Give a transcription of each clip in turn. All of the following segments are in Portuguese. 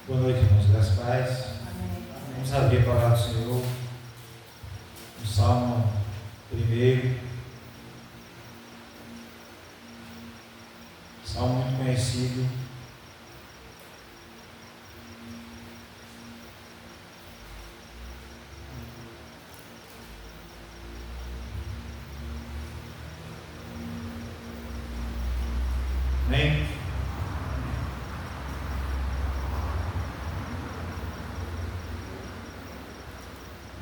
Boa noite, irmãos. Graças a Deus. Vamos abrir a palavra do Senhor no Salmo 1. Salmo muito conhecido. Amém?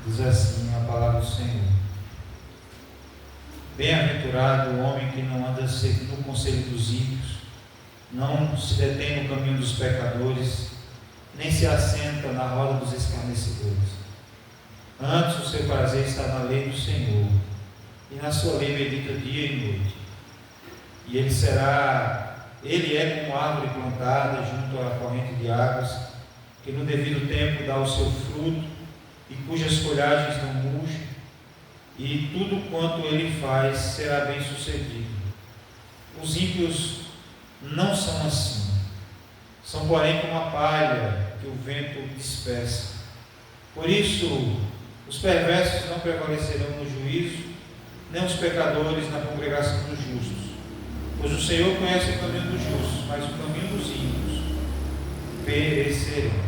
Diz assim a palavra do Senhor: Bem-aventurado o homem que não anda no conselho dos ímpios, não se detém no caminho dos pecadores, nem se assenta na roda dos escarnecedores. Antes o seu prazer está na lei do Senhor, e na sua lei medita dia e noite. E ele é como árvore plantada junto à corrente de águas, que no devido tempo dá o seu fruto, e cujas folhagens não murcham, e tudo quanto ele faz será bem sucedido. Os ímpios não são assim, são porém como a palha que o vento dispersa. Por isso, os perversos não prevalecerão no juízo, nem os pecadores na congregação dos justos. Pois o Senhor conhece o caminho dos justos, mas o caminho dos ímpios perecerão.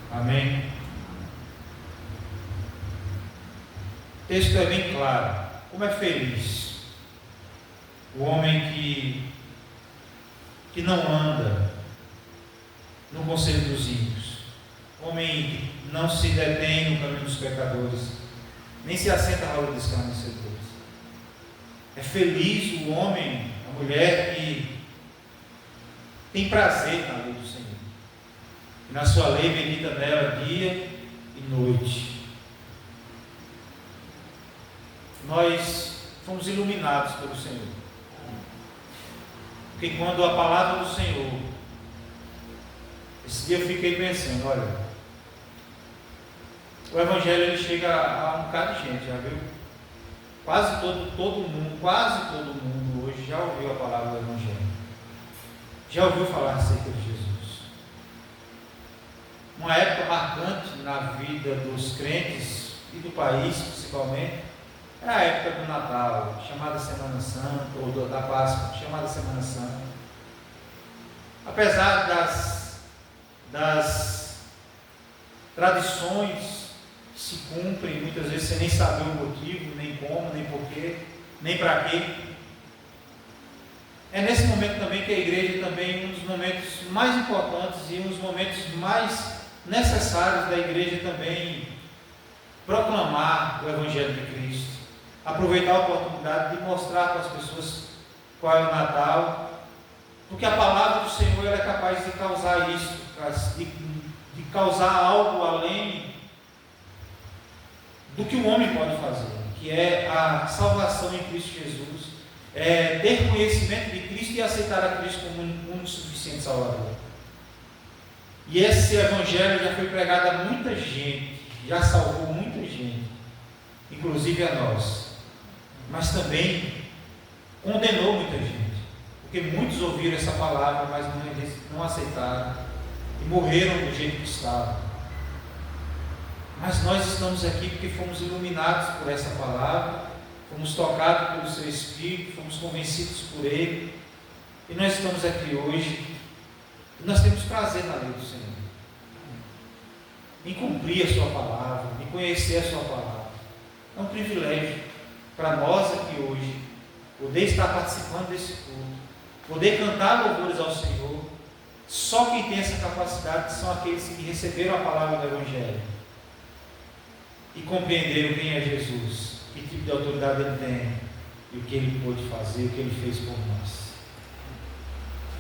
Amém? O texto é bem claro. Como é feliz o homem que não anda no conselho dos ímpios, o homem que não se detém no caminho dos pecadores, nem se assenta à roda dos escarnecedores. É feliz o homem, a mulher que tem prazer na lei do Senhor, e na sua lei medita nela dia e noite. Nós fomos iluminados pelo Senhor, porque quando a palavra do Senhor, esse dia eu fiquei pensando, olha, o Evangelho ele chega a um bocado de gente, já viu? Quase todo mundo hoje já ouviu a palavra do Evangelho, já ouviu falar acerca de Jesus. Uma época marcante na vida dos crentes e do país principalmente é a época do Natal, chamada Semana Santa, ou da Páscoa, chamada Semana Santa. Apesar das tradições que se cumprem, muitas vezes você nem sabe o motivo, nem como, nem porquê, nem para quê. É nesse momento também que a igreja também, um dos momentos mais importantes e um dos momentos mais necessários da igreja também proclamar o Evangelho de Cristo. Aproveitar a oportunidade de mostrar para as pessoas qual é o Natal, porque a palavra do Senhor ela é capaz de causar isso, de causar algo além do que o homem pode fazer, que é a salvação em Cristo Jesus, é ter conhecimento de Cristo e aceitar a Cristo como um único suficiente Salvador. E esse Evangelho já foi pregado a muita gente, já salvou muita gente, inclusive a nós. Mas também condenou muita gente, porque muitos ouviram essa palavra, mas não aceitaram e morreram do jeito que estavam. Mas nós estamos aqui porque fomos iluminados por essa palavra, fomos tocados pelo seu Espírito, fomos convencidos por Ele, e nós estamos aqui hoje, e nós temos prazer na lei do Senhor, em cumprir a sua palavra, em conhecer a sua palavra. É um privilégio para nós aqui hoje, poder estar participando desse culto, poder cantar louvores ao Senhor. Só quem tem essa capacidade são aqueles que receberam a palavra do Evangelho e compreenderam quem é Jesus, que tipo de autoridade Ele tem, e o que Ele pôde fazer, o que Ele fez por nós.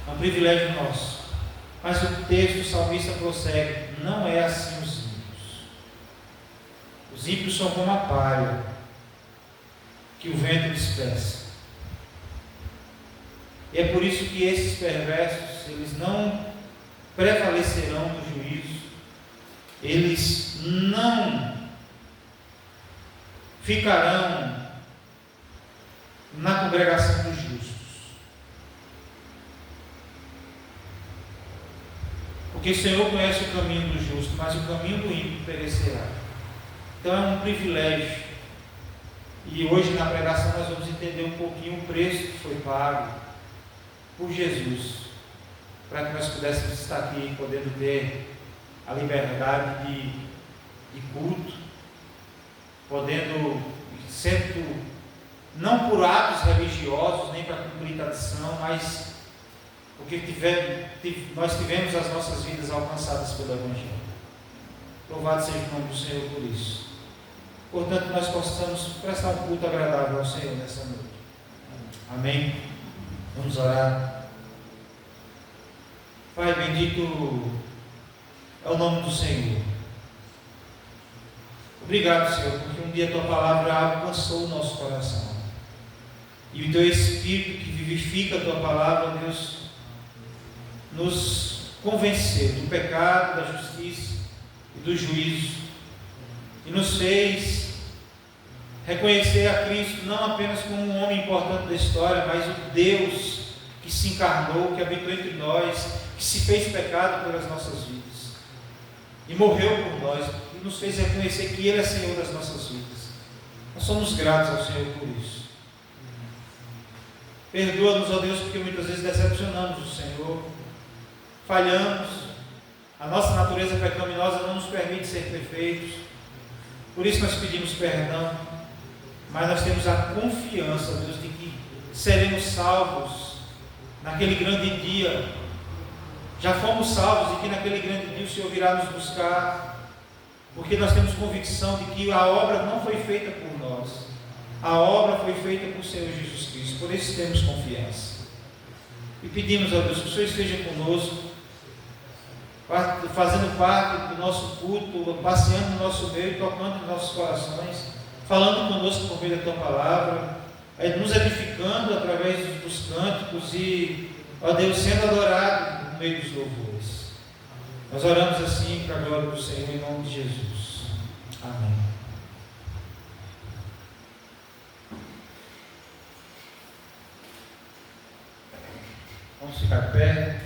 É um privilégio nosso. Mas o texto, o salmista prossegue: não é assim os ímpios. Os ímpios são como a palha que o vento dispersa. E é por isso que esses perversos, eles não prevalecerão no juízo, eles não ficarão na congregação dos justos. Porque o Senhor conhece o caminho do justo, mas o caminho do ímpio perecerá. Então é um privilégio. E hoje na pregação nós vamos entender um pouquinho o preço que foi pago por Jesus, para que nós pudéssemos estar aqui, podendo ter a liberdade de culto, podendo, sendo, não por atos religiosos, nem para cumprir tradição, mas porque nós tivemos as nossas vidas alcançadas pelo Evangelho. Louvado seja o nome do Senhor por isso. Portanto, nós possamos prestar um culto agradável ao Senhor nessa noite. Amém? Vamos orar. Pai, bendito é o nome do Senhor. Obrigado, Senhor, porque um dia a Tua palavra alcançou o nosso coração. E o Teu Espírito que vivifica a Tua palavra, Deus, nos convenceu do pecado, da justiça e do juízo. E nos fez reconhecer a Cristo não apenas como um homem importante da história, mas o Deus que se encarnou, que habitou entre nós, que se fez pecado pelas nossas vidas e morreu por nós, e nos fez reconhecer que Ele é Senhor das nossas vidas. Nós somos gratos ao Senhor por isso. Perdoa-nos, ó Deus, porque muitas vezes decepcionamos o Senhor, falhamos, a nossa natureza pecaminosa não nos permite ser perfeitos, por isso nós pedimos perdão, mas nós temos a confiança, Deus, de que seremos salvos naquele grande dia. Já fomos salvos e que naquele grande dia o Senhor virá nos buscar, porque nós temos convicção de que a obra não foi feita por nós, a obra foi feita por Senhor Jesus Cristo. Por isso temos confiança e pedimos a Deus que o Senhor esteja conosco, fazendo parte do nosso culto, passeando no nosso meio, tocando nos nossos corações, falando conosco por meio da Tua palavra, nos edificando através dos cânticos e, ó Deus, sendo adorado no meio dos louvores. Nós oramos assim para a glória do Senhor, em nome de Jesus. Amém. Vamos ficar de pé.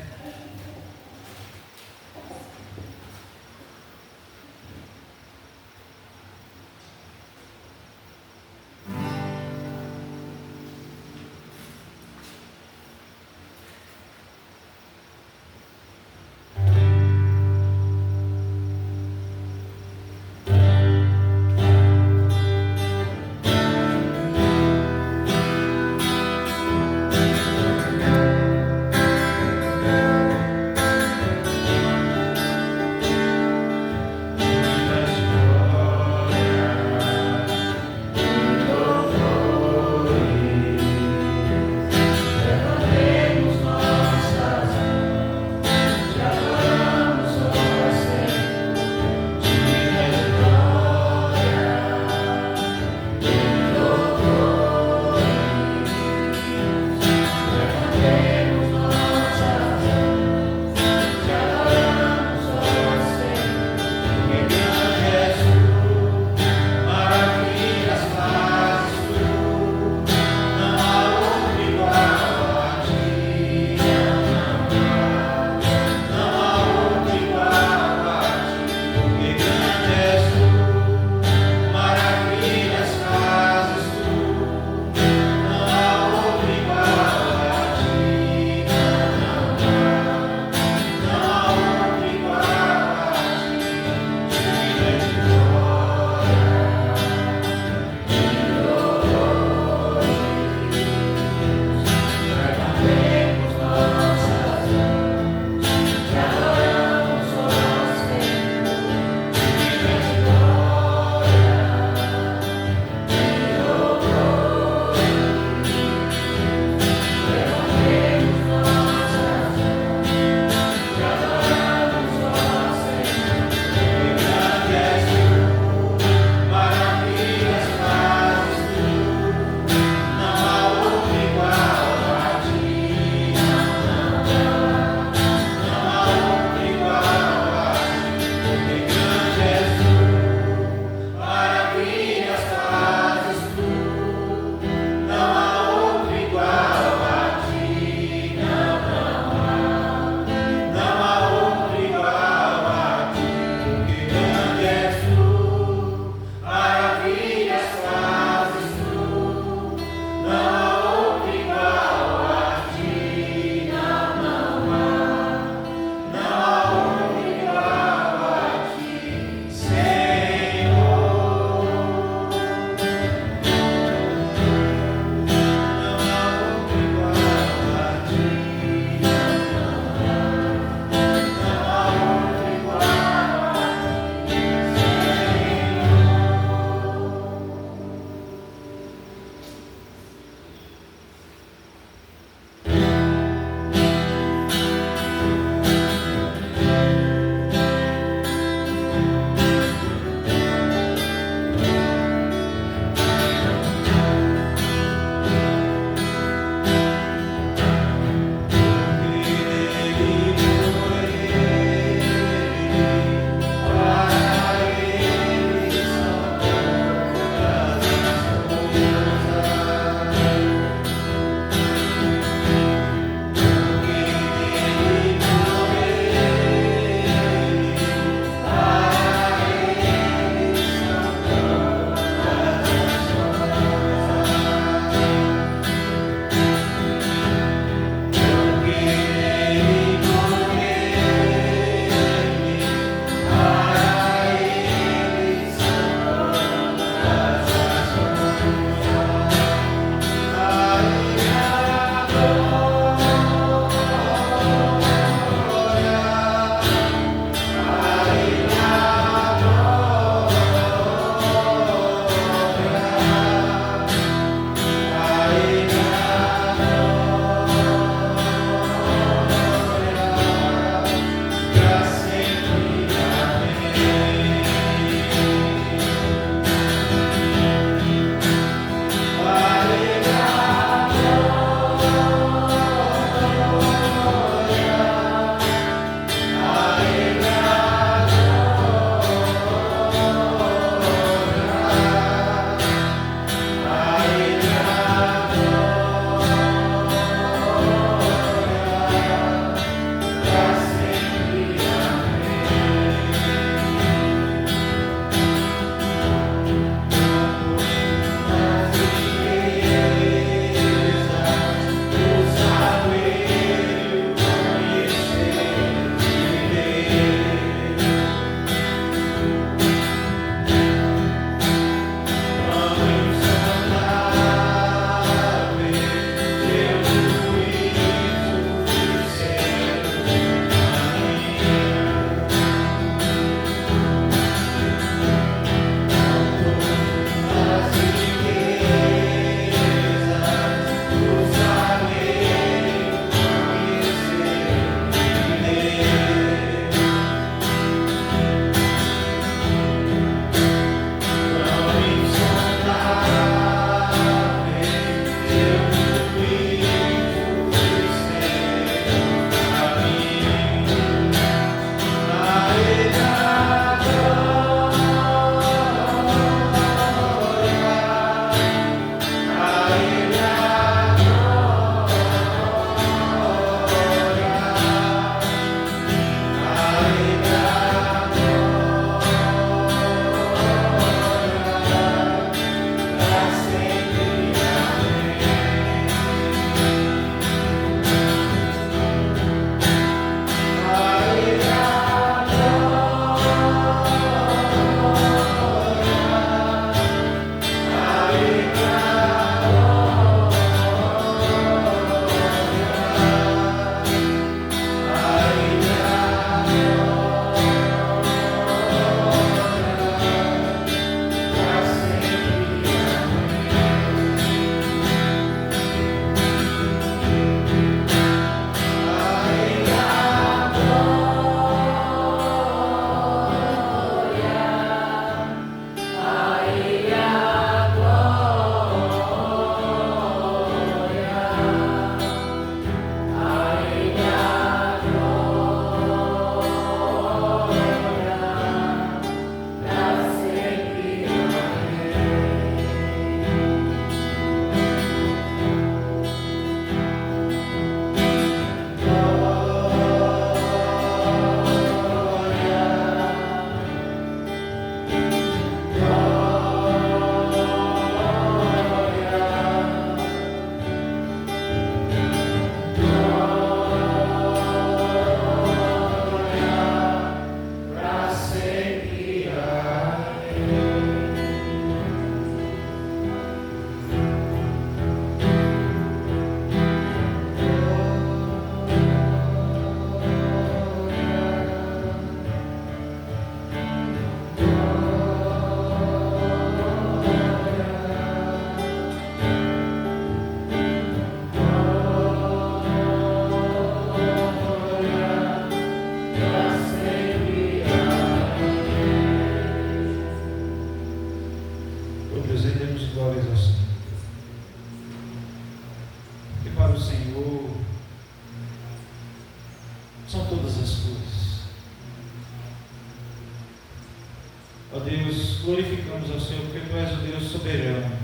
Ó Deus, glorificamos ao Senhor, porque Tu és o Deus soberano,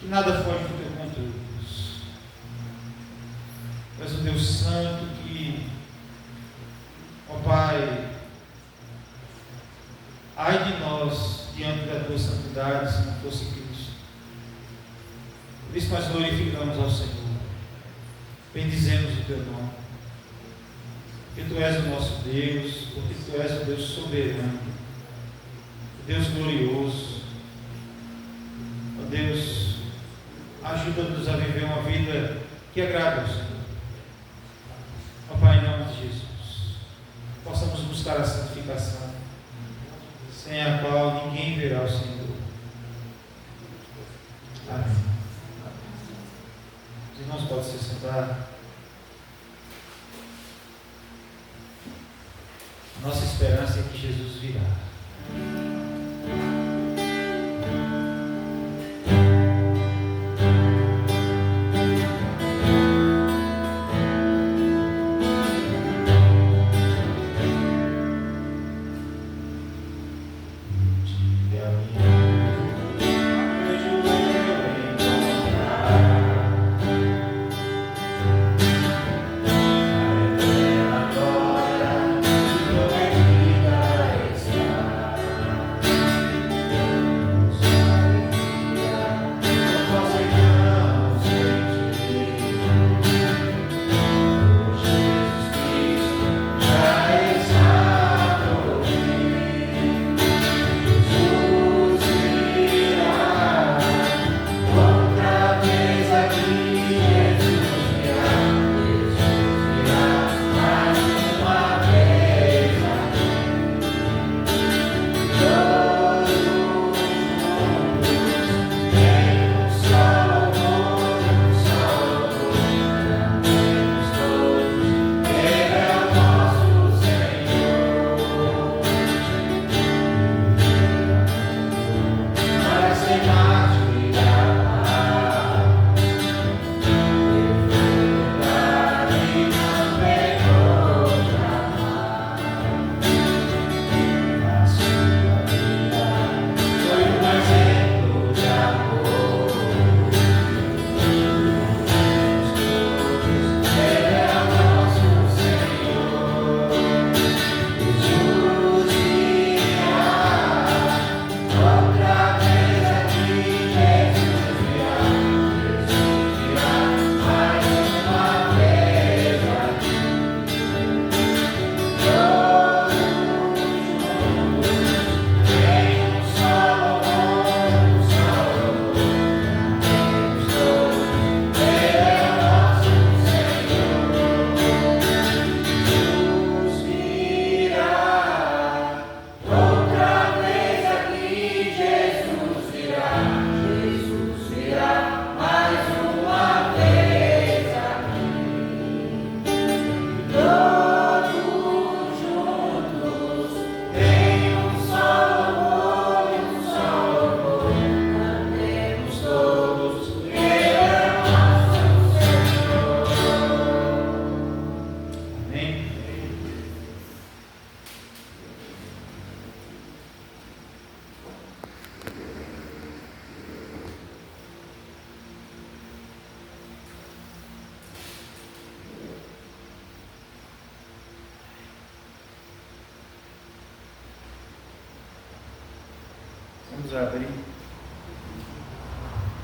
que nada foge do Teu controle, Deus. Tu és o Deus santo que, ó Pai, ai de nós diante da Tua santidade, se não fosse Cristo. Por isso nós glorificamos ao Senhor, bendizemos o Teu nome, porque Tu és o nosso Deus, porque Tu és o Deus soberano, o Deus glorioso. Ó Deus, ajuda-nos a viver uma vida que agrada ao Senhor. Ó Pai, em nome de Jesus, possamos buscar a santificação, sem a qual ninguém verá o Senhor. Amém. Os irmãos podem se sentar. Nossa esperança é que Jesus virá.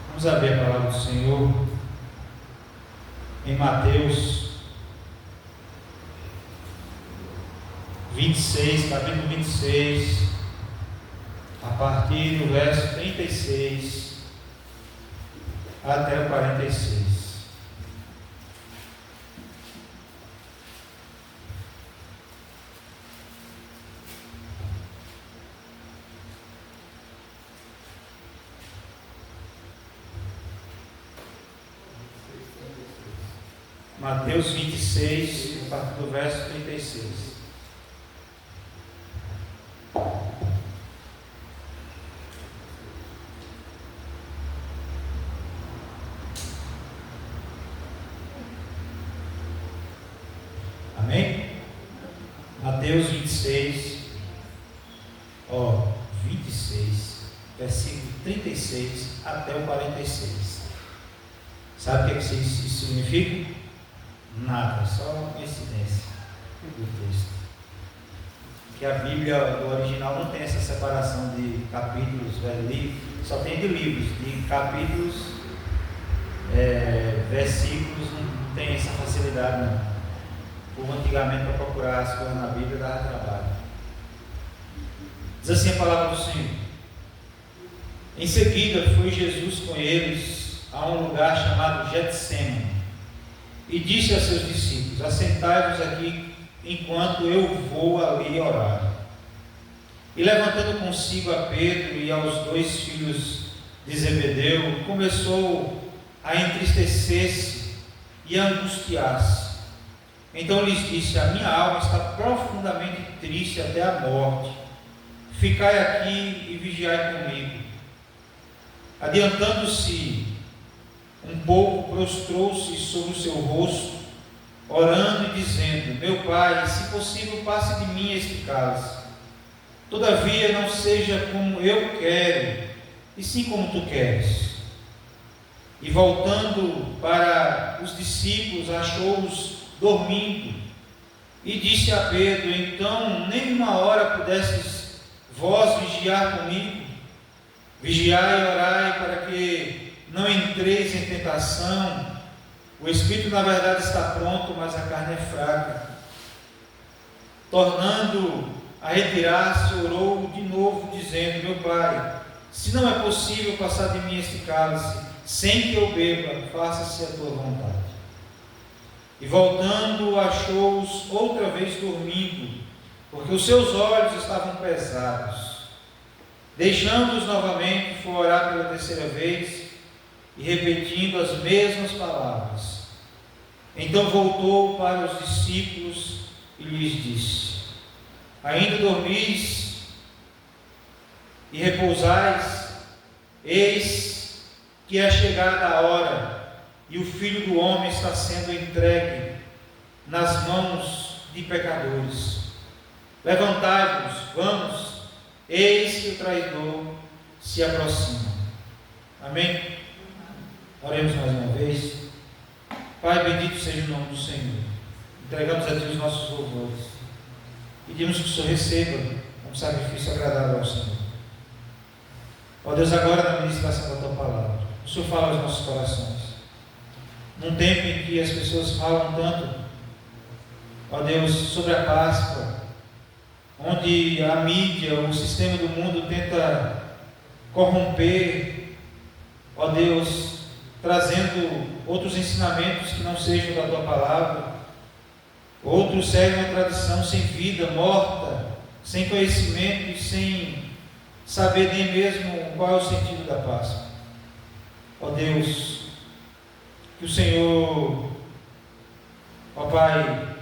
Vamos abrir a palavra do Senhor em Mateus 26, capítulo 26, a partir do verso 36 até o 46. Mateus 26, a partir do verso 36. Amém? Mateus 26, 26, versículo 36 até o 46. Sabe o que isso significa? Nada, só uma coincidência do texto. Que a Bíblia do original não tem essa separação de capítulos, só tem de livros, de capítulos, versículos, não tem essa facilidade não. Como antigamente para procurar as coisas na Bíblia dava trabalho. Diz assim a palavra do Senhor. Em seguida foi Jesus com eles a um lugar chamado Getsêmani e disse a seus discípulos: assentai-vos aqui enquanto eu vou ali orar. E levantando consigo a Pedro e aos 2 filhos de Zebedeu, começou a entristecer-se e a angustiar-se. Então lhes disse: a minha alma está profundamente triste até a morte. Ficai aqui e vigiai comigo. Adiantando-se um pouco, prostrou-se sobre o seu rosto, orando e dizendo: meu Pai, se possível, passe de mim este cálice. Todavia não seja como eu quero, e sim como tu queres. E voltando para os discípulos, achou-os dormindo, e disse a Pedro: então nem uma hora pudestes vós vigiar comigo? Vigiai e orai para que não entreis em tentação. O espírito na verdade está pronto, mas a carne é fraca. Tornando a retirar-se, orou de novo, dizendo: meu Pai, se não é possível passar de mim este cálice, sem que eu beba, faça-se a tua vontade. E voltando, achou-os outra vez dormindo, porque os seus olhos estavam pesados. Deixando-os novamente, foi orar pela terceira vez, e repetindo as mesmas palavras. Então voltou para os discípulos e lhes disse: ainda dormis e repousais? Eis que é chegada a hora, e o Filho do Homem está sendo entregue nas mãos de pecadores. Levantai-vos, vamos, eis que o traidor se aproxima. Amém? Oremos mais uma vez. Pai, bendito seja o nome do Senhor. Entregamos a Ti os nossos louvores. Pedimos que o Senhor receba um sacrifício agradável ao Senhor. Ó Deus, agora na ministração da Tua palavra, o Senhor fala aos nossos corações. Num tempo em que as pessoas falam tanto, ó Deus, sobre a Páscoa, onde a mídia, o sistema do mundo tenta corromper, ó Deus, trazendo outros ensinamentos que não sejam da Tua palavra. Outros seguem a tradição sem vida, morta, sem conhecimento e sem saber nem mesmo qual é o sentido da Páscoa. Ó Deus, que o Senhor, ó Pai,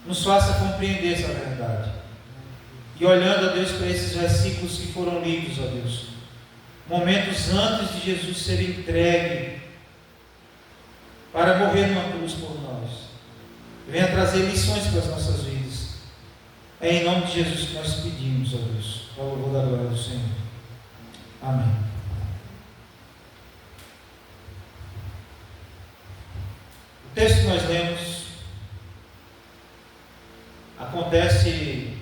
nos faça compreender essa verdade. E olhando, ó Deus, para esses versículos que foram lidos, ó Deus, momentos antes de Jesus ser entregue para morrer numa cruz por nós, venha trazer lições para as nossas vidas. É em nome de Jesus que nós pedimos, ó Deus, ao louvor da glória do Senhor. Amém. O texto que nós lemos acontece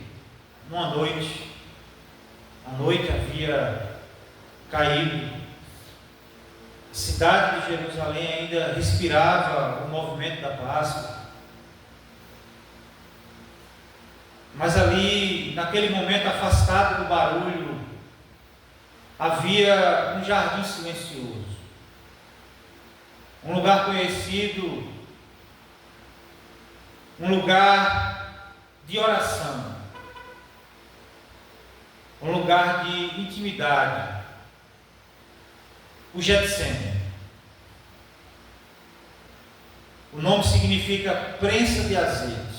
numa noite. A noite havia caído. A cidade de Jerusalém ainda respirava o movimento da Páscoa. Mas ali, naquele momento, afastado do barulho, havia um jardim silencioso, um lugar conhecido, um lugar de oração, um lugar de intimidade, o Getsêmani. O nome significa prensa de azeites.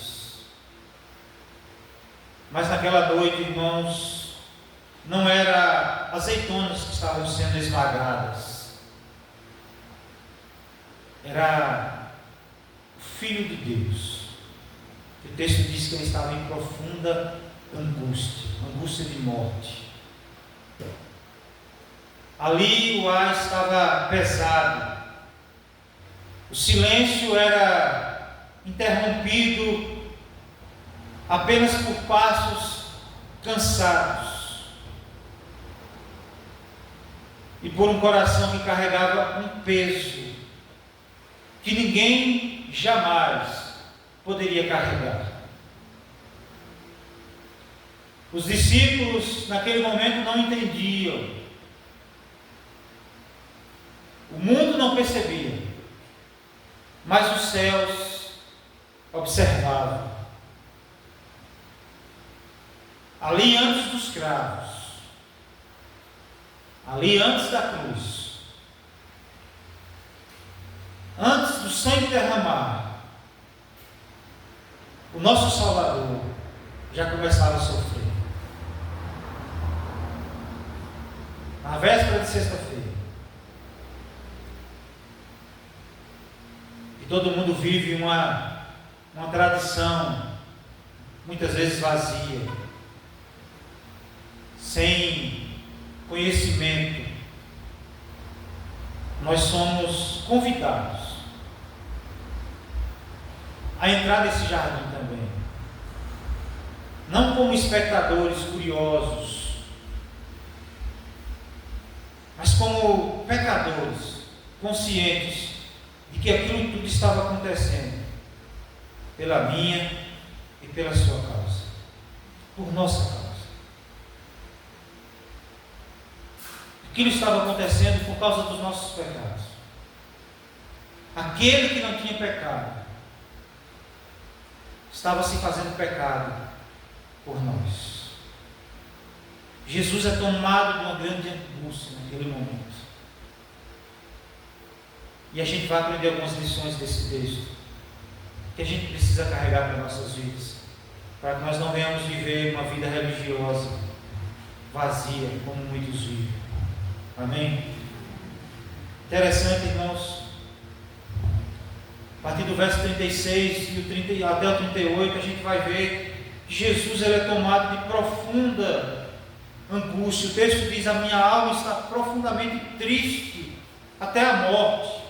Mas naquela noite, irmãos, não era azeitonas que estavam sendo esmagadas, era o Filho de Deus. O texto diz que ele estava em profunda angústia de morte. Ali o ar estava pesado, o silêncio era interrompido apenas por passos cansados e por um coração que carregava um peso que ninguém jamais poderia carregar. Os discípulos naquele momento não entendiam, o mundo não percebia, mas os céus observavam. Ali antes dos cravos, ali antes da cruz, antes do sangue derramar, o nosso Salvador já começava a sofrer. Na véspera de sexta-feira, e todo mundo vive uma tradição, muitas vezes vazia, sem conhecimento. Nós somos convidados a entrar nesse jardim também, não como espectadores curiosos, mas como pecadores conscientes de que aquilo tudo estava acontecendo pela minha e pela sua causa, por nossa causa. Aquilo estava acontecendo por causa dos nossos pecados. Aquele que não tinha pecado estava se fazendo pecado por nós. Jesus é tomado de uma grande angústia naquele momento. E a gente vai aprender algumas lições desse texto que a gente precisa carregar para nossas vidas, para que nós não venhamos viver uma vida religiosa vazia, como muitos vivem. Amém? Interessante, irmãos. A partir do verso 36 e até o 38, a gente vai ver que Jesus ele é tomado de profunda angústia. O texto diz: a minha alma está profundamente triste até a morte.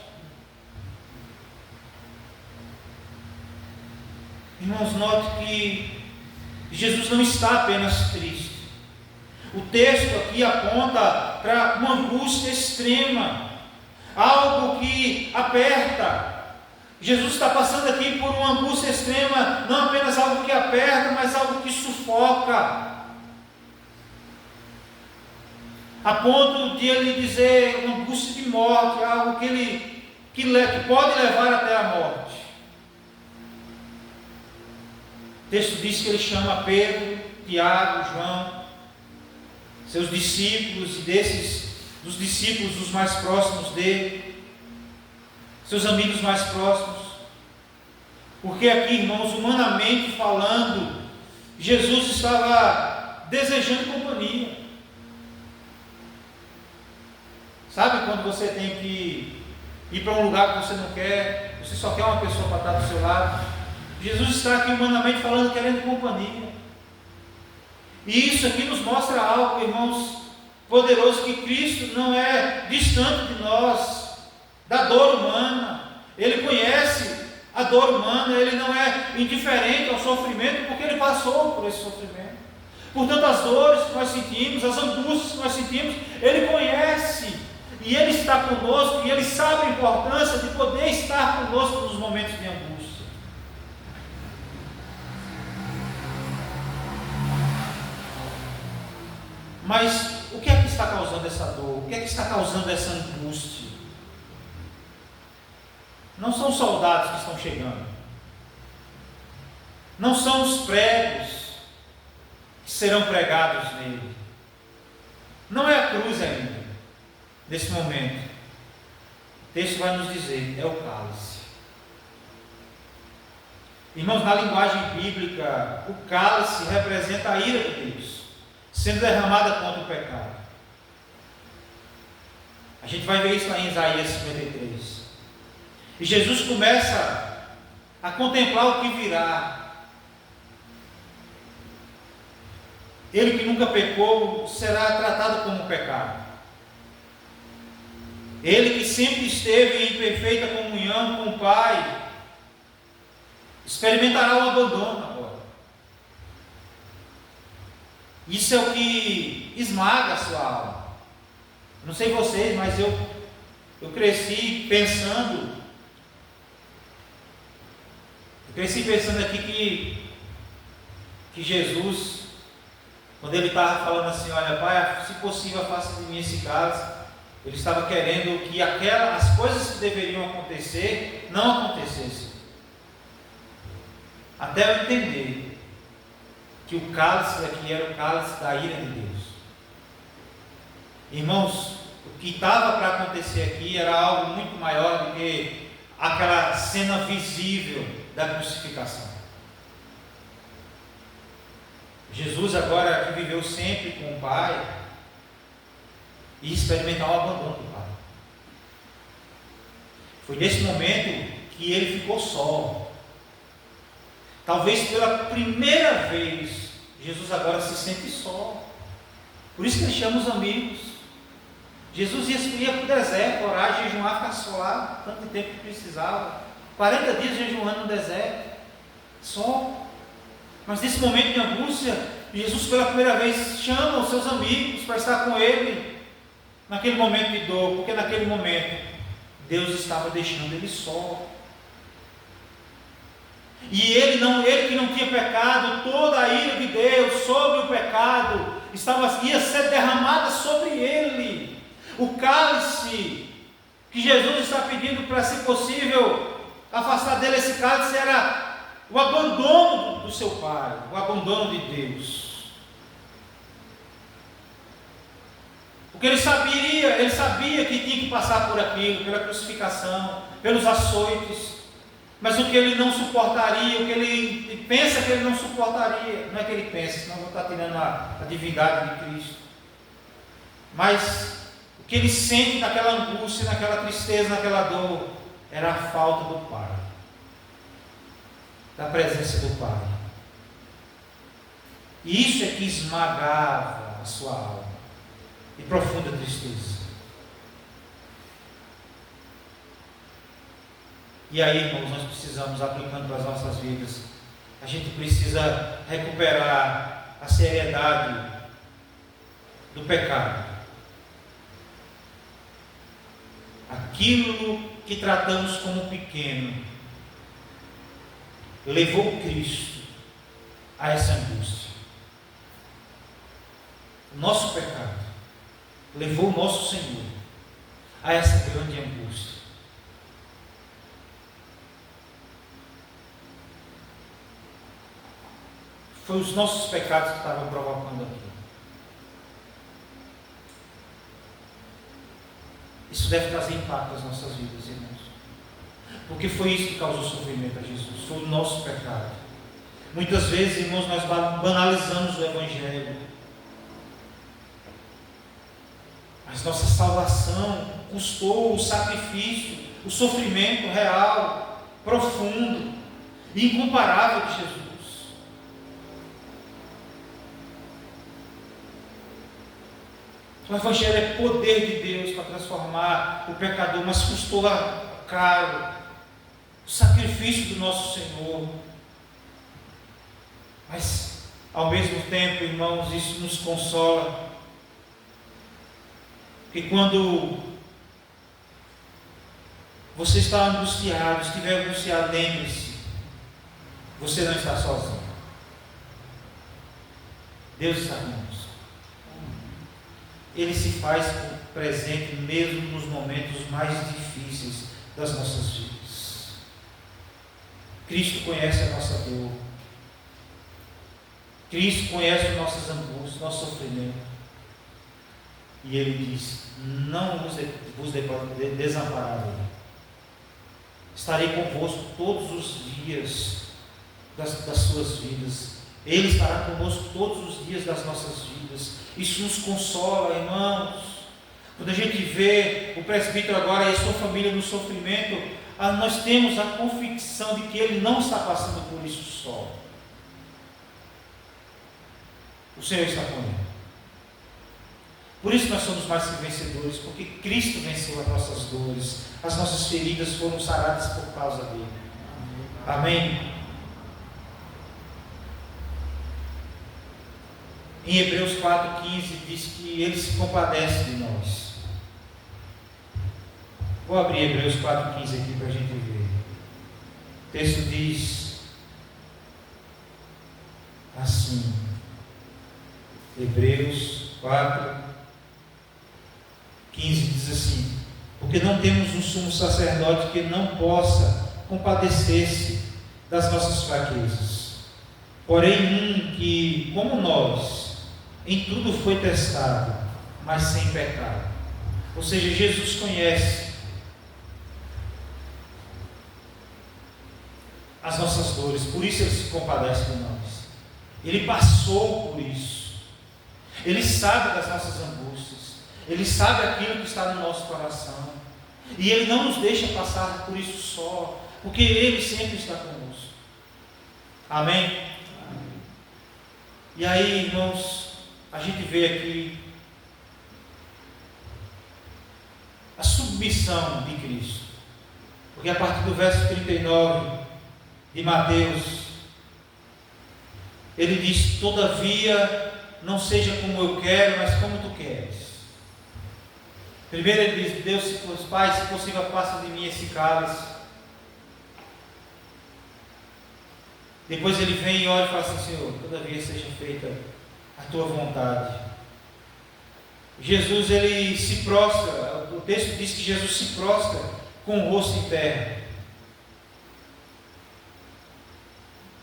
Irmãos, note que Jesus não está apenas triste. O texto aqui aponta para uma angústia extrema, algo que aperta. Jesus está passando aqui por uma angústia extrema, não apenas algo que aperta, mas algo que sufoca, a ponto de ele dizer uma angústia de morte, algo que pode levar até a morte. O texto diz que ele chama Pedro, Tiago, João, seus discípulos, e dos discípulos os mais próximos dele, seus amigos mais próximos, porque aqui, irmãos, humanamente falando, Jesus estava desejando companhia. Sabe quando você tem que ir para um lugar que você não quer, você só quer uma pessoa para estar do seu lado? Jesus está aqui humanamente falando, querendo companhia. E isso aqui nos mostra algo, irmãos, poderoso, que Cristo não é distante de nós, da dor humana. Ele conhece a dor humana, ele não é indiferente ao sofrimento, porque ele passou por esse sofrimento. Portanto, as dores que nós sentimos, as angústias que nós sentimos, ele conhece, e ele está conosco, e ele sabe a importância de poder estar conosco nos momentos de angústia. Mas o que é que está causando essa dor? O que é que está causando essa angústia? Não são os soldados que estão chegando, não são os pregos que serão pregados nele, não é a cruz ainda, nesse momento. O texto vai nos dizer, é o cálice. Irmãos, na linguagem bíblica, o cálice representa a ira de Deus, sendo derramada contra o pecado. A gente vai ver isso lá em Isaías 53. E Jesus começa a contemplar o que virá. ele que nunca pecou será tratado como pecado. Ele que sempre esteve em perfeita comunhão com o Pai experimentará o abandono agora. Isso é o que esmaga a sua alma. Não sei vocês, mas eu cresci pensando aqui que Jesus, quando ele estava falando assim, olha, Pai, se possível, faça de mim esse cálice, ele estava querendo que as coisas que deveriam acontecer não acontecessem. Até eu entender que o cálice aqui era o cálice da ira de Deus. Irmãos, o que estava para acontecer aqui era algo muito maior do que aquela cena visível da crucificação. Jesus agora que viveu sempre com o Pai e experimentar o abandono do Pai. Foi nesse momento que ele ficou só. Talvez pela primeira vez, Jesus agora se sente só. Por isso que ele chama os amigos. Jesus ia para o deserto, orar, jejuar, ficar só lá, tanto tempo que precisava. 40 dias jejuando no deserto, só. Mas nesse momento de angústia, Jesus pela primeira vez chama os seus amigos para estar com ele, naquele momento de dor, porque naquele momento Deus estava deixando ele só. E ele que não tinha pecado, toda a ira de Deus sobre o pecado ia ser derramada sobre ele. O cálice que Jesus está pedindo para, se possível, afastar dele esse cálice era o abandono do seu Pai, o abandono de Deus. Porque ele sabia que tinha que passar por aquilo, pela crucificação, pelos açoites. Mas o que ele não suportaria, o que ele pensa que ele não suportaria, não é que ele pensa, senão vou estar tirando a divindade de Cristo. Mas o que ele sente naquela angústia, naquela tristeza, naquela dor, era a falta do Pai, da presença do Pai. E isso é que esmagava a sua alma, e profunda tristeza. E aí, irmãos, nós precisamos, aplicando para as nossas vidas, a gente precisa recuperar a seriedade do pecado. Aquilo que tratamos como pequeno levou Cristo a essa angústia. O nosso pecado levou o nosso Senhor a essa grande angústia. Foi os nossos pecados que estavam provocando aquilo. Isso deve trazer impacto às nossas vidas, irmãos. Porque foi isso que causou sofrimento a Jesus. Foi o nosso pecado. Muitas vezes, irmãos, nós banalizamos o Evangelho. Mas nossa salvação custou o sacrifício, o sofrimento real, profundo e incomparável de Jesus. O Evangelho é poder de Deus para transformar o pecador, mas custou caro o sacrifício do nosso Senhor. Mas, ao mesmo tempo, irmãos, isso nos consola. Porque quando você está angustiado, estiver angustiado, lembre-se, você não está sozinho. Deus está conosco. Ele se faz presente mesmo nos momentos mais difíceis das nossas vidas. Cristo conhece a nossa dor. Cristo conhece as nossas angústias, nosso sofrimento. E Ele diz: não vos desampararei. Estarei convosco todos os dias das suas vidas. Ele estará conosco todos os dias das nossas vidas. Isso nos consola, irmãos. Quando a gente vê o presbítero agora e a sua família no sofrimento, nós temos a convicção de que ele não está passando por isso só. O Senhor está com ele. Por isso nós somos mais que vencedores, porque Cristo venceu as nossas dores, as nossas feridas foram saradas por causa dele. Amém? Em Hebreus 4,15 diz que ele se compadece de nós. Vou abrir Hebreus 4,15 aqui para a gente ver. O texto diz assim, Hebreus 4,15 diz assim: porque não temos um sumo sacerdote que não possa compadecer-se das nossas fraquezas, porém que, como nós, em tudo foi testado, mas sem pecado. Ou seja, Jesus conhece as nossas dores, por isso ele se compadece de nós. Ele passou por isso. Ele sabe das nossas angústias. Ele sabe aquilo que está no nosso coração. E ele não nos deixa passar por isso só, porque ele sempre está conosco. Amém? Amém. E aí, irmãos, a gente vê aqui a submissão de Cristo. Porque a partir do verso 39 de Mateus, ele diz: todavia, não seja como eu quero, mas como tu queres. Primeiro ele diz: Deus, Pai, se possível, passa de mim esse cálice. Depois ele vem e olha e fala assim: Senhor, todavia seja feita a tua vontade. Jesus, ele se prostra. O texto diz que Jesus se prostra com o rosto em terra.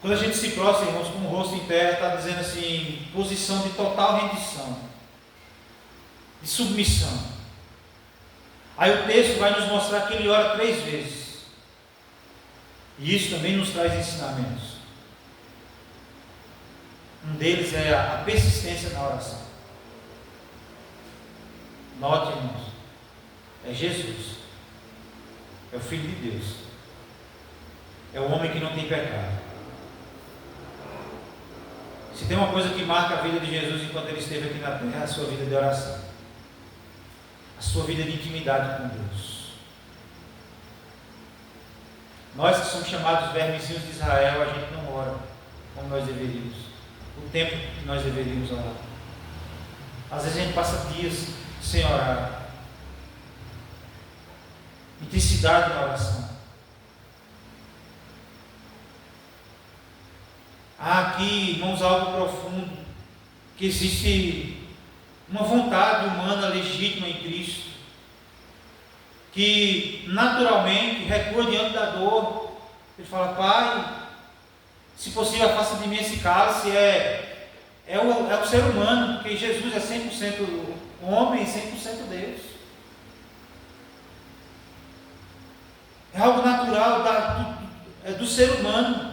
Quando a gente se prostra, irmãos, com o rosto em terra, está dizendo assim, posição de total rendição, de submissão. Aí o texto vai nos mostrar que ele ora 3 vezes. E isso também nos traz ensinamentos. Um deles é a persistência na oração. Note, irmãos, é Jesus, é o Filho de Deus, é o homem que não tem pecado. Se tem uma coisa que marca a vida de Jesus enquanto ele esteve aqui na terra, é a sua vida de oração, a sua vida de intimidade com Deus. Nós que somos chamados vermezinhos de Israel, a gente não ora como nós deveríamos, o tempo que nós deveríamos orar. Às vezes a gente passa dias sem orar. Intensidade na oração. Há aqui, irmãos, algo profundo, que existe uma vontade humana legítima em Cristo, que naturalmente recua diante da dor. Ele fala: Pai, se possível, faça de mim esse cálice. É o ser humano, porque Jesus é 100% homem e 100% Deus. É algo natural do ser humano.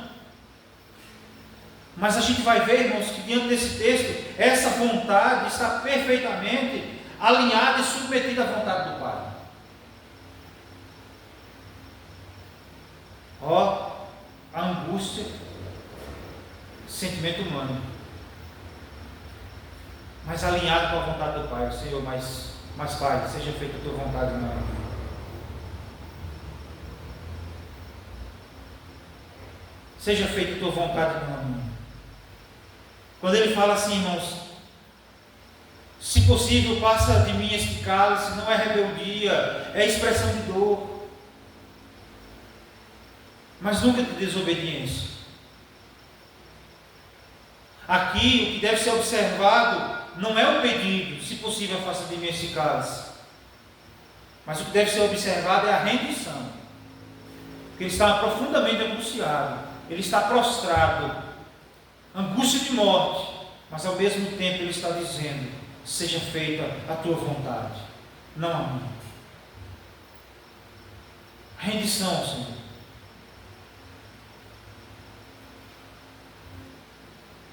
Mas a gente vai ver, irmãos, que diante desse texto, essa vontade está perfeitamente alinhada e submetida à vontade do Pai. Ó, a angústia, sentimento humano, mas alinhado com a vontade do Pai. Senhor, mas Pai, seja feita a tua vontade na minha vida. Seja feita a tua vontade na minha. Quando ele fala assim, irmãos, se possível, passa de mim este cálice, não é rebeldia, é expressão de dor, mas nunca de desobediência. Aqui o que deve ser observado não é o pedido, se possível, faça de mim este cálice, mas o que deve ser observado é a rendição, porque ele está profundamente angustiado, ele está prostrado, angústia de morte, mas ao mesmo tempo ele está dizendo: seja feita a tua vontade, não a minha. Rendição, Senhor.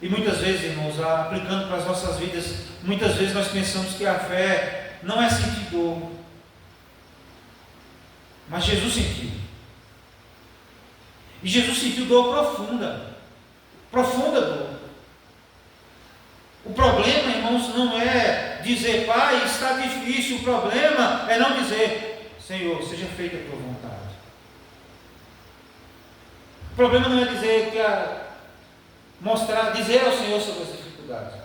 E muitas vezes, irmãos, aplicando para as nossas vidas, muitas vezes nós pensamos que a fé não é sentir dor, mas Jesus sentiu. E Jesus sentiu dor profunda dor. O problema dizer, Pai, está difícil, o problema é não dizer, Senhor, seja feita a tua vontade. O problema não é dizer dizer ao Senhor sobre as dificuldades.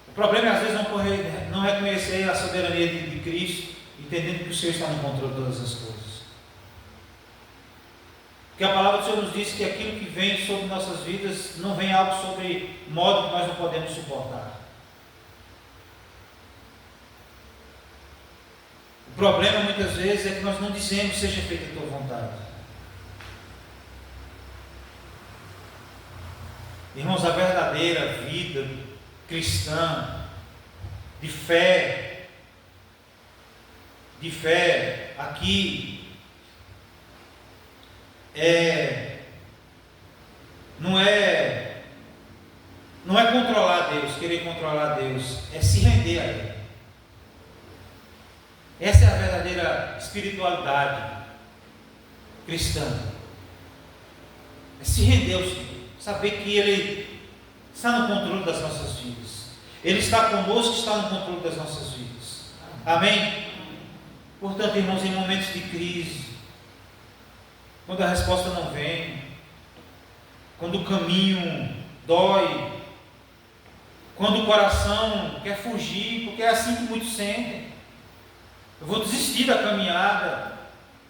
O problema é às vezes não reconhecer a soberania de Cristo, entendendo que o Senhor está no controle de todas as coisas. Porque a palavra do Senhor nos diz que aquilo que vem sobre nossas vidas não vem algo sobre modo que nós não podemos suportar. O problema muitas vezes é que nós não dizemos, seja feita a tua vontade. Irmãos, a verdadeira vida cristã, de fé aqui, não é controlar Deus, querer controlar Deus, é se render a Ele. Essa é a verdadeira espiritualidade cristã. É se render ao Senhor, saber que Ele está no controle das nossas vidas. Ele está conosco, está no controle das nossas vidas. Amém? Portanto, irmãos, em momentos de crise, quando a resposta não vem, quando o caminho dói, quando o coração quer fugir, porque é assim que muitos sentem. Eu vou desistir da caminhada,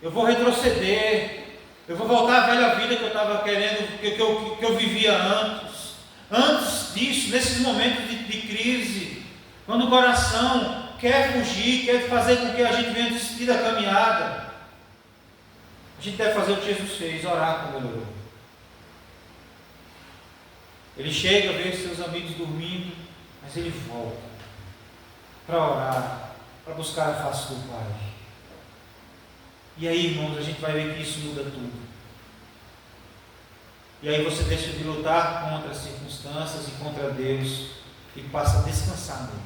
eu vou retroceder, eu vou voltar à velha vida que eu estava querendo, que eu vivia antes. Antes disso, nesses momentos de crise, quando o coração quer fugir, quer fazer com que a gente venha desistir da caminhada, a gente deve fazer o que Jesus fez, orar como Ele orou. Ele chega, vê seus amigos dormindo, mas ele volta para orar, para buscar a face do Pai. E aí, irmãos, a gente vai ver que isso muda tudo. E aí você deixa de lutar contra as circunstâncias e contra Deus e passa a descansar nele.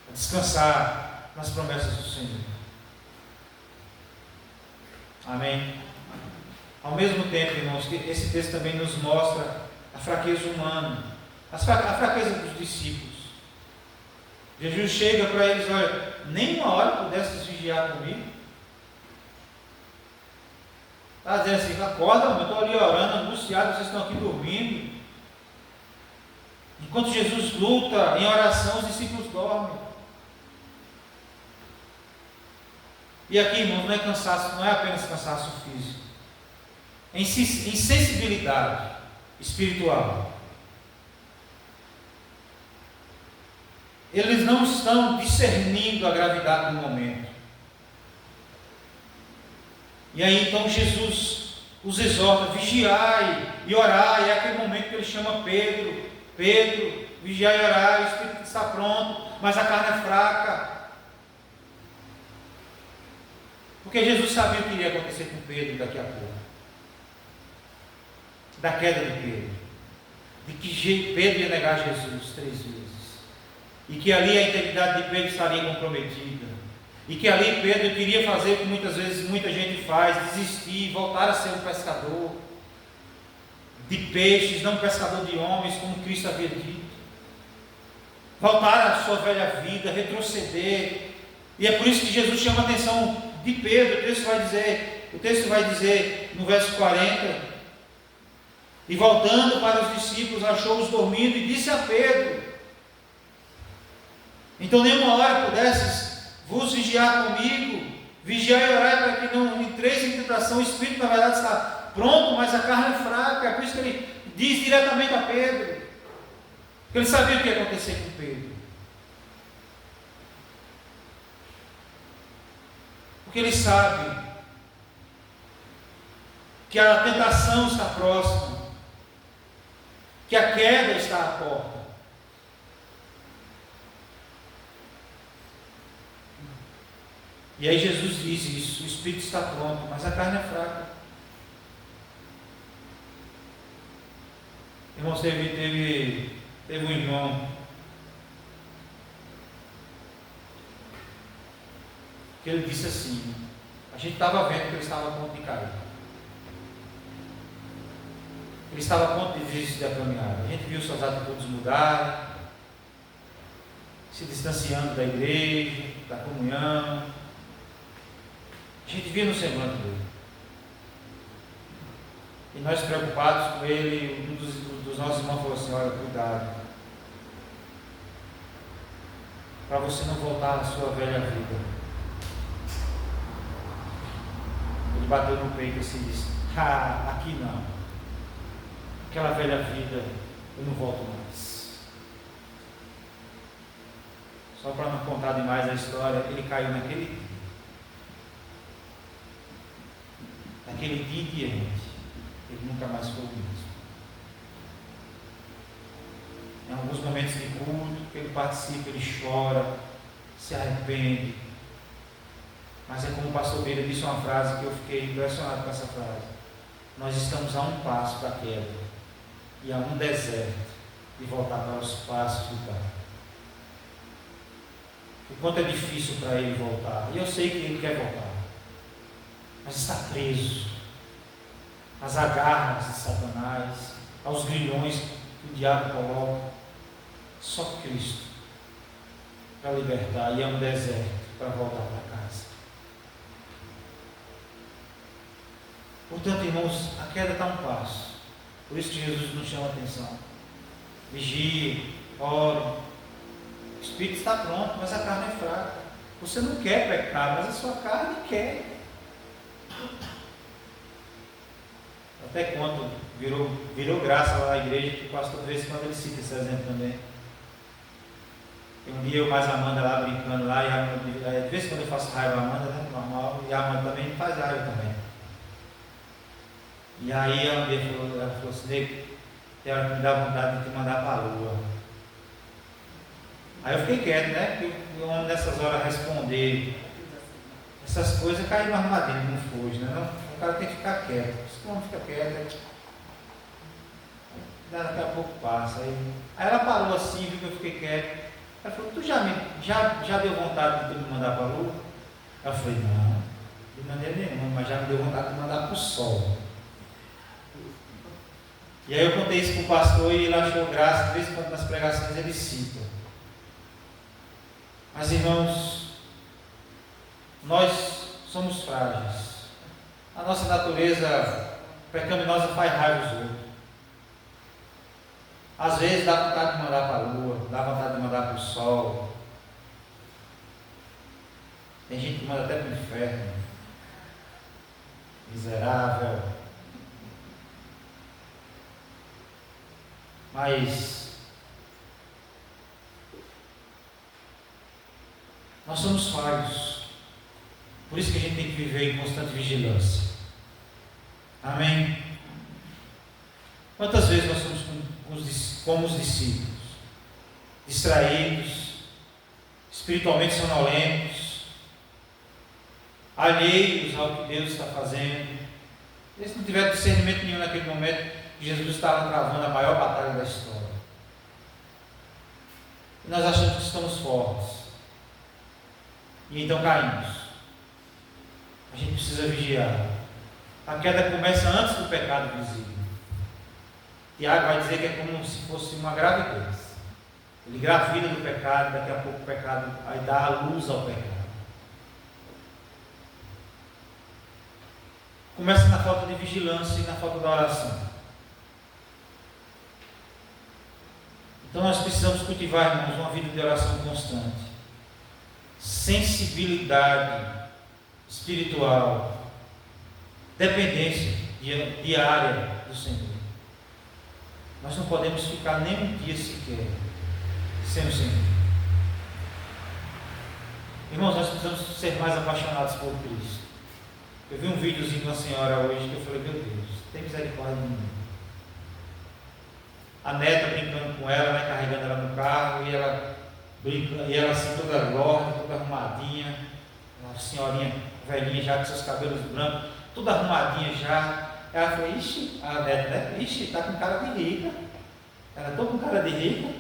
A descansar nas promessas do Senhor. Amém? Ao mesmo tempo, irmãos, que esse texto também nos mostra a fraqueza humana, a fraqueza dos discípulos. Jesus chega para eles, olha, nem uma hora pudesses vigiar comigo. Está dizendo assim, acorda, eu estou ali orando, angustiado, vocês estão aqui dormindo. Enquanto Jesus luta em oração, os discípulos dormem. E aqui, irmãos, não é cansaço, não é apenas cansaço físico, é insensibilidade espiritual. Eles não estão discernindo a gravidade do momento. E aí então Jesus os exorta, vigiai e orai. É aquele momento que ele chama Pedro, vigiai e orai, o Espírito está pronto, mas a carne é fraca. Porque Jesus sabia o que iria acontecer com Pedro daqui a pouco. Da queda de Pedro. De que Pedro ia negar Jesus 3 vezes. E que ali a integridade de Pedro estaria comprometida. E que ali Pedro queria fazer o que muitas vezes muita gente faz, desistir, voltar a ser um pescador de peixes, não um pescador de homens, como Cristo havia dito. Voltar à sua velha vida, retroceder. E é por isso que Jesus chama a atenção de Pedro. O texto vai dizer no verso 40, e voltando para os discípulos, achou-os dormindo e disse a Pedro: então nenhuma hora pudesses vos vigiar comigo, vigiar e orar para que não entreis em tentação. O Espírito na verdade está pronto, mas a carne é fraca. É por isso que ele diz diretamente a Pedro, porque ele sabia o que ia acontecer com Pedro, porque ele sabe que a tentação está próxima, que a queda está à porta. E aí Jesus diz isso: o Espírito está pronto, mas a carne é fraca. Irmãos, teve um irmão que ele disse assim, a gente estava vendo que ele estava a ponto de cair. Ele estava a ponto de desistir da caminhada. A gente viu suas atitudes mudarem, se distanciando da igreja, da comunhão. A gente via no semblante dele. E nós preocupados com ele, um dos nossos irmãos falou assim: olha, cuidado, para você não voltar à sua velha vida. Ele bateu no peito e disse: aqui não. Aquela velha vida, eu não volto mais. Só para não contar demais a história, ele caiu naquele dia. Naquele dia em diante, ele nunca mais foi o mesmo. Em alguns momentos de culto, que ele participa, ele chora, se arrepende. Mas é como o pastor Beira disse uma frase que eu fiquei impressionado com essa frase: nós estamos a um passo da queda e a um deserto de voltar para os passos do Pai. O quanto é difícil para ele voltar. E eu sei que ele quer voltar, mas está preso às agarras de Satanás, aos grilhões que o diabo coloca. Só Cristo para libertar, e é um deserto para voltar para casa. Portanto, irmãos, a queda está a um passo. Por isso que Jesus nos chama a atenção. Vigie, ore. O espírito está pronto, mas a carne é fraca. Você não quer pecar, mas a sua carne quer. Até quando virou graça lá na igreja, que o pastor de vez em quando ele cita esse exemplo também. Tem um dia eu mais a Amanda lá brincando lá, e a Amanda, de vez em quando eu faço raiva a Amanda, né? Normal, e a Amanda também me faz raiva também. E aí ela falou assim: Nego, tem hora que me dá vontade de te mandar para a lua. Aí eu fiquei quieto, né? Porque o homem nessas horas responder essas coisas cai no armadilho, não foge, né? Não, o cara tem que ficar quieto. Se o homem fica quieto, daqui a pouco passa. Aí ela parou assim, viu que eu fiquei quieto. Ela falou: tu já deu vontade de tu me mandar para a lua? Eu falei: não, de maneira nenhuma, mas já me deu vontade de mandar para o sol. E aí eu contei isso para o pastor e ele achou graça. De vez em quando nas pregações ele cita. Mas irmãos, nós somos frágeis. A nossa natureza pecaminosa faz raiva aos outros. Às vezes dá vontade de mandar para a lua, dá vontade de mandar para o sol. Tem gente que manda até para o inferno. Miserável. Mas nós somos falhos. Por isso que a gente tem que viver em constante vigilância. Amém? Quantas vezes nós somos como os discípulos, distraídos, espiritualmente sonolentos, alheios ao que Deus está fazendo. Eles não tiveram discernimento nenhum naquele momento. Jesus estava travando a maior batalha da história. E nós achamos que estamos fortes. E então caímos. A gente precisa vigiar. A queda começa antes do pecado visível. Tiago vai dizer que é como se fosse uma gravidez. Ele gravida do pecado, daqui a pouco o pecado vai dar a luz ao pecado. Começa na falta de vigilância e na falta da oração. Então nós precisamos cultivar, irmãos, uma vida de oração constante. Sensibilidade espiritual. Dependência diária do Senhor. Nós não podemos ficar nem um dia sequer sem o Senhor. Irmãos, nós precisamos ser mais apaixonados por Cristo. Eu vi um videozinho de uma senhora hoje que eu falei: meu Deus, tem misericórdia de mim. A neta brincando com ela, né, carregando ela no carro, e ela brincando, e ela assim toda gorda, toda arrumadinha, uma senhorinha velhinha já com seus cabelos brancos, toda arrumadinha já. Ela falou: ixi, a neta, né? Ixi, tá com cara de rica. Ela: tô com cara de rica?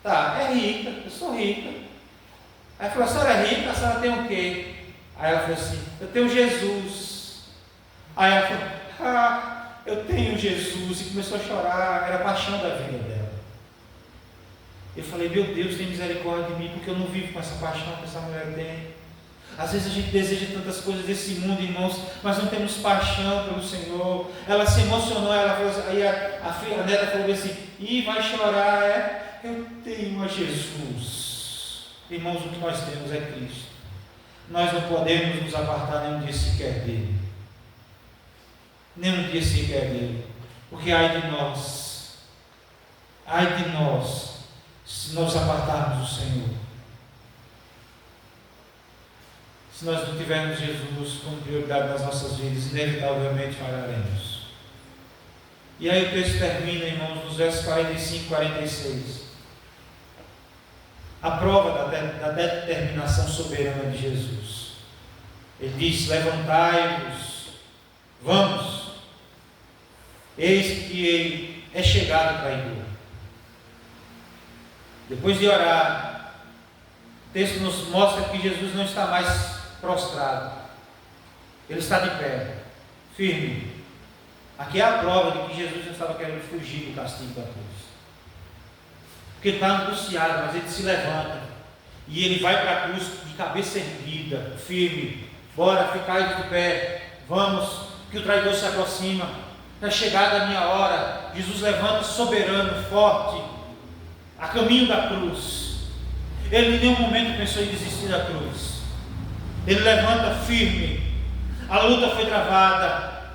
Tá, é rica, eu sou rica. Aí ela falou: a senhora é rica, a senhora tem o quê? Aí ela falou assim: eu tenho Jesus. Aí ela falou: eu tenho Jesus, e começou a chorar, era a paixão da vida dela. Eu falei, meu Deus, tem misericórdia de mim, porque eu não vivo com essa paixão que essa mulher tem. Às vezes a gente deseja tantas coisas desse mundo, irmãos, mas não temos paixão pelo Senhor. Ela se emocionou, ela falou assim, aí a neta falou assim, vai chorar, eu tenho a Jesus. Irmãos, o que nós temos é Cristo. Nós não podemos nos apartar nem um dia sequer dele. Nem um dia sequer dele. Porque ai de nós, se nós apartarmos do Senhor. Se nós não tivermos Jesus como prioridade nas nossas vidas, inevitavelmente falharemos. E aí o texto termina, irmãos, nos versos 45 e 46. A prova da determinação soberana de Jesus. Ele diz, levantai-vos, vamos, eis que é chegado o traidor. Depois de orar, o texto nos mostra que Jesus não está mais prostrado, ele está de pé, firme. Aqui é a prova de que Jesus não estava querendo fugir do castigo da cruz, porque está angustiado, mas ele se levanta e ele vai para a cruz de cabeça erguida, firme. Bora, ficai de pé, vamos, que o traidor se aproxima, é chegada a minha hora. Jesus levanta soberano, forte, a caminho da cruz. Ele em nenhum momento pensou em desistir da cruz. Ele levanta firme, a luta foi travada,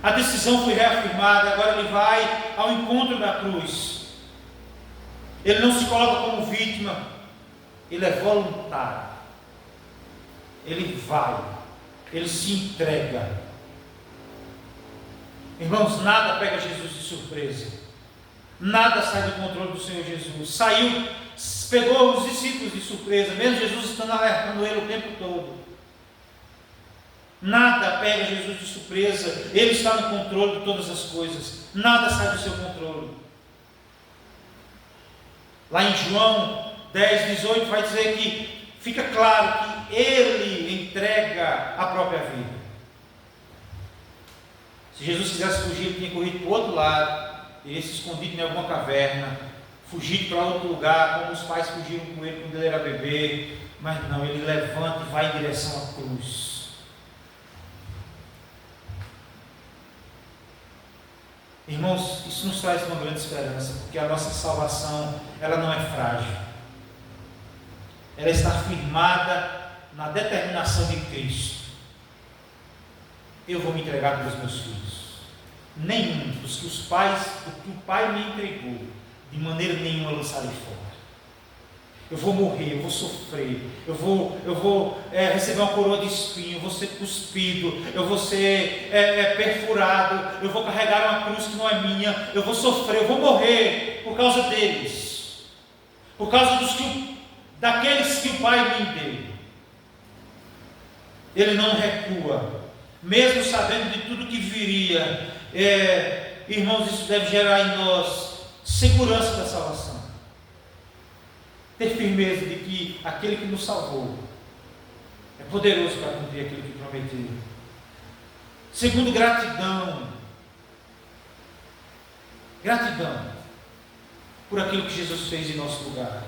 a decisão foi reafirmada, agora ele vai ao encontro da cruz. Ele não se coloca como vítima, ele é voluntário, ele vai, ele se entrega. Irmãos, nada pega Jesus de surpresa, nada sai do controle do Senhor Jesus. Pegou os discípulos de surpresa, mesmo Jesus estando alertando ele o tempo todo. Nada pega Jesus de surpresa, ele está no controle de todas as coisas, nada sai do seu controle. Lá em João 10, 18 vai dizer que fica claro que ele entrega a própria vida. Se Jesus quisesse fugir, ele tinha corrido para o outro lado, ele ia se escondido em alguma caverna, fugido para outro lugar, como os pais fugiram com ele quando ele era bebê. Mas não, ele levanta e vai em direção à cruz. Irmãos, isso nos traz uma grande esperança, porque a nossa salvação, ela não é frágil. Ela está firmada na determinação de Cristo. Eu vou me entregar pelos meus filhos. Nenhum dos que o Pai me entregou, de maneira nenhuma lançarei fora. Eu vou morrer, eu vou sofrer, eu vou receber uma coroa de espinho, eu vou ser cuspido, eu vou ser perfurado, eu vou carregar uma cruz que não é minha, eu vou sofrer, eu vou morrer por causa deles, por causa daqueles que o Pai me deu. Ele não recua, mesmo sabendo de tudo que viria. Irmãos, isso deve gerar em nós segurança da salvação, ter firmeza de que aquele que nos salvou é poderoso para cumprir aquilo que prometeu. Segundo, gratidão por aquilo que Jesus fez em nosso lugar.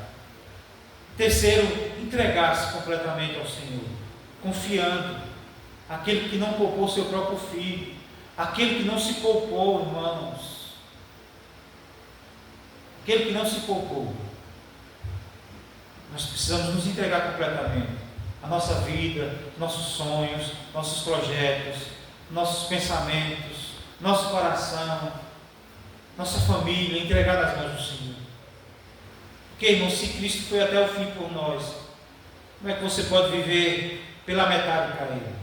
Terceiro, entregar-se completamente ao Senhor, confiando, aquele que não poupou seu próprio filho, aquele que não se poupou, irmãos, aquele que não se poupou. Nós precisamos nos entregar completamente. A nossa vida, nossos sonhos, nossos projetos, nossos pensamentos, nosso coração, nossa família, entregar nas mãos do Senhor. Porque, irmão, se Cristo foi até o fim por nós, como é que você pode viver pela metade caída?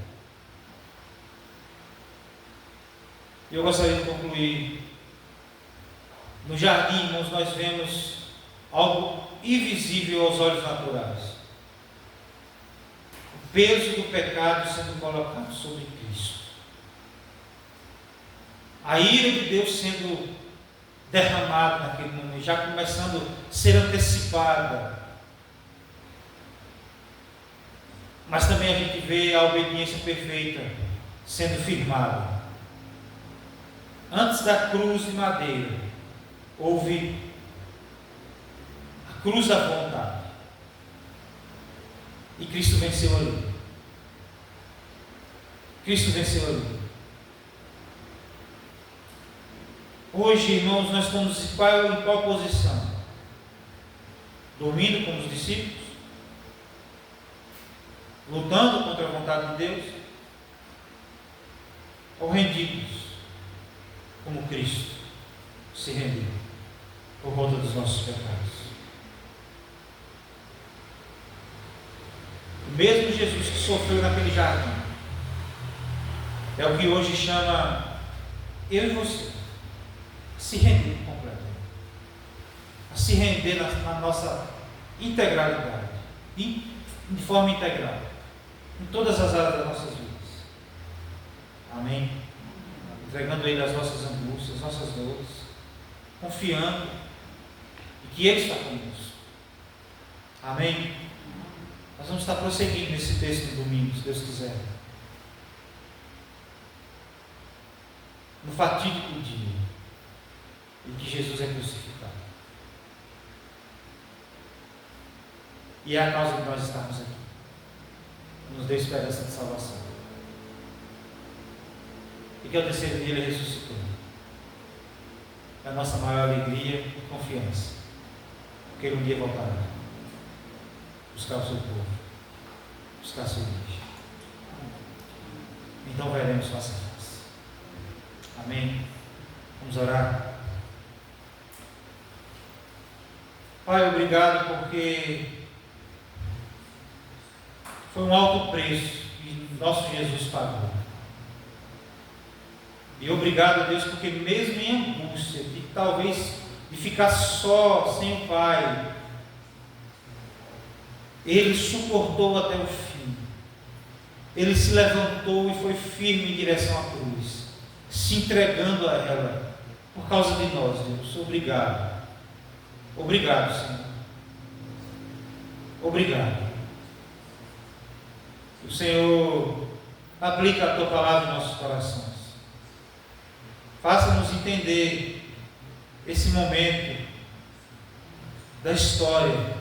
Eu gostaria de concluir. No jardim, irmãos, nós vemos algo invisível aos olhos naturais. O peso do pecado sendo colocado sobre Cristo. A ira de Deus sendo derramada naquele momento, já começando a ser antecipada. Mas também a gente vê a obediência perfeita sendo firmada. Antes da cruz de madeira, houve a cruz da vontade. E Cristo venceu ali. Cristo venceu ali. Hoje, irmãos, nós estamos em qual posição? Dormindo como os discípulos? Lutando contra a vontade de Deus? Ou rendidos, como Cristo se rendeu por conta dos nossos pecados? O mesmo Jesus que sofreu naquele jardim é o que hoje chama eu e você a se render completamente, a se render na nossa integralidade, de forma integral, em todas as áreas das nossas vidas. Amém? Entregando a Ele as nossas angústias, as nossas dores, confiando em que Ele está conosco. Amém? Nós vamos estar prosseguindo nesse texto no domingo, se Deus quiser. No fatídico dia em que Jesus é crucificado. E é a causa de nós estarmos aqui. Nos dê esperança de salvação. E que ao terceiro dia Ele ressuscitou. É a nossa maior alegria e confiança. Porque Ele um dia voltará. Buscar o seu povo. Buscar a sua igreja. Então veremos face a face. Amém? Vamos orar. Pai, obrigado porque foi um alto preço que nosso Jesus pagou. E obrigado a Deus porque mesmo em angústia, de talvez de ficar só, sem o Pai, Ele suportou até o fim. Ele se levantou e foi firme em direção à cruz, se entregando a ela, por causa de nós, Deus. Obrigado. Obrigado, Senhor. Obrigado. O Senhor aplica a Tua palavra em nossos corações. Faça-nos entender esse momento da história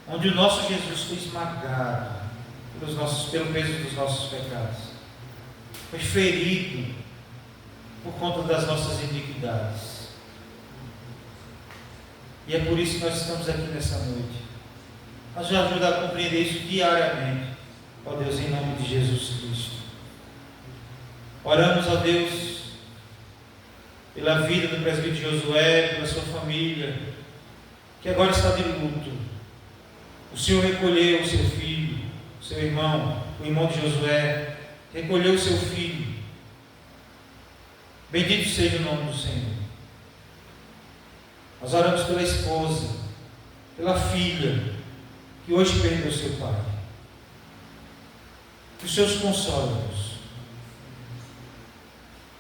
onde o nosso Jesus foi esmagado pelo peso dos nossos pecados, foi ferido por conta das nossas iniquidades. E é por isso que nós estamos aqui nessa noite. Nos ajuda a compreender isso diariamente, ó Deus, em nome de Jesus Cristo. Oramos, ó Deus, pela vida do presbítero Josué, pela sua família, que agora está de luto. O Senhor recolheu o seu filho, o seu irmão, o irmão de Josué, recolheu o seu filho. Bendito seja o nome do Senhor. Nós oramos pela esposa, pela filha, que hoje perdeu seu pai. Que os seus consolos.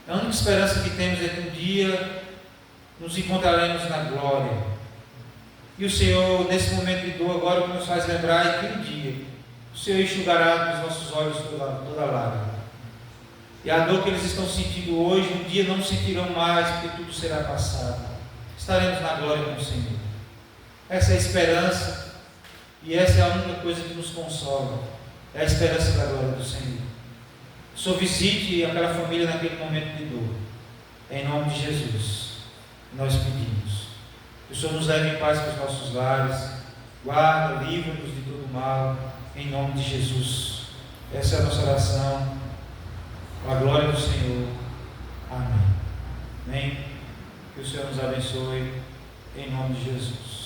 A única esperança que temos é que um dia nos encontraremos na glória. E o Senhor, nesse momento de dor, agora nos faz lembrar que um dia o Senhor enxugará dos nossos olhos toda lágrima. E a dor que eles estão sentindo hoje, um dia não sentirão mais, porque tudo será passado. Estaremos na glória com o Senhor. Essa é a esperança, e essa é a única coisa que nos consola. É a esperança da glória do Senhor. O Senhor visite aquela família naquele momento de dor. Em nome de Jesus, nós pedimos. Que o Senhor nos leve em paz para os nossos lares. Guarda, livra-nos de todo mal. Em nome de Jesus. Essa é a nossa oração. Com a glória do Senhor. Amém. Amém. Que o Senhor nos abençoe. Em nome de Jesus.